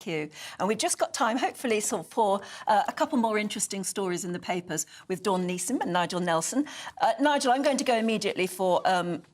You. And we've just got time, hopefully, for a couple more interesting stories in the papers with Dawn Neeson and Nigel Nelson. Nigel, I'm going to go immediately for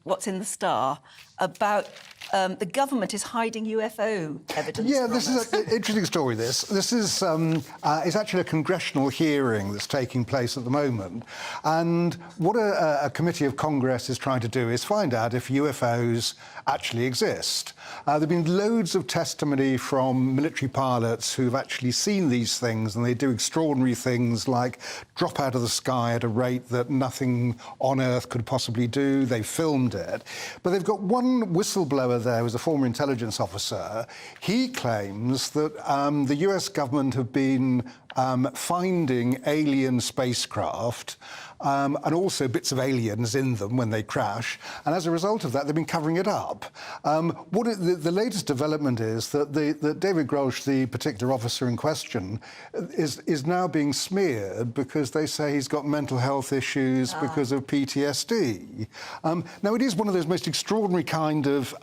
what's in the Star about the government is hiding UFO evidence. Yeah, this is an interesting story, this is it's actually a congressional hearing that's taking place at the moment. And what a committee of Congress is trying to do is find out if UFOs actually exist. There have been loads of testimony from military pilots who've actually seen these things, and they do extraordinary things like drop out of the sky at a rate that nothing on Earth could possibly do. They filmed it. But they've got one whistleblower there who's a former intelligence officer. He claims that the US government have been finding alien spacecraft and also bits of aliens in them when they crash, and as a result of that, they've been covering it up. The latest development is that David Grosh, the particular officer in question, is now being smeared because they say he's got mental health issues because of PTSD. Now, it is one of those most extraordinary kind of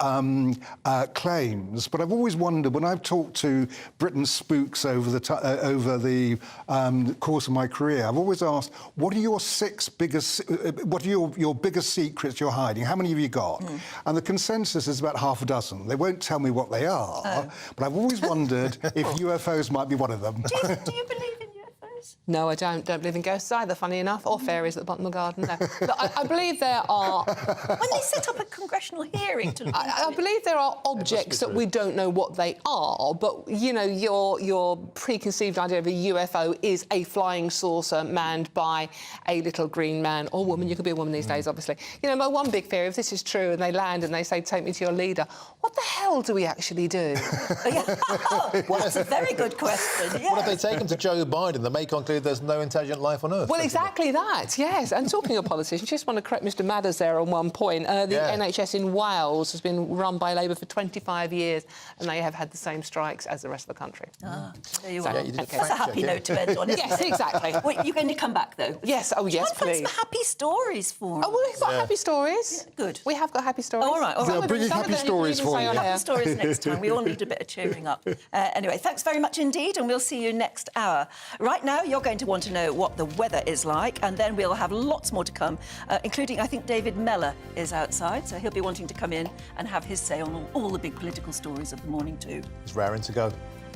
claims, but I've always wondered, when I've talked to Britain's spooks over the course of my career, I've always asked, what are your what are your biggest secrets you're hiding? How many have you got? And the consensus is about half a dozen. They won't tell me what they are, but I've always wondered if UFOs might be one of them. Do you believe in UFOs? No, I don't believe in ghosts either, funny enough, or fairies at the bottom of the garden. No. But I believe there are... When they set up a congressional hearing to... I believe there are objects that we don't know what they are, but, you know, your preconceived idea of a UFO is a flying saucer manned by a little green man or woman. You could be a woman these days, obviously. You know, my one big fear, if this is true and they land and they say, take me to your leader, what the hell do we actually do? Well, that's a very good question, yes. What if they take him to Joe Biden? They may conclude there's no intelligent life on Earth. Well, exactly that, yes. And talking of politicians, just want to correct Mr Madders there on one point. The NHS in Wales has been run by Labour for 25 years, and they have had the same strikes as the rest of the country. There you So, are. okay. That's a happy note to end on, isn't Yes, it? exactly. Wait, you're going to come back, though? Yes, oh, yes, Try and please. find some happy stories for us. Oh, well, we've got happy stories. Yeah, good. We have got happy stories. Oh, all right, all right. They're bringing happy stories for you. Happy stories next time. We all need a bit of cheering up. Anyway, thanks very much indeed, and we'll see you next hour. Right now, you're going to want to know what the weather is like, and then we'll have lots more to come, including, I think, David Mellor is outside, so he'll be wanting to come in and have his say on all the big political stories of the morning too. It's raring to go.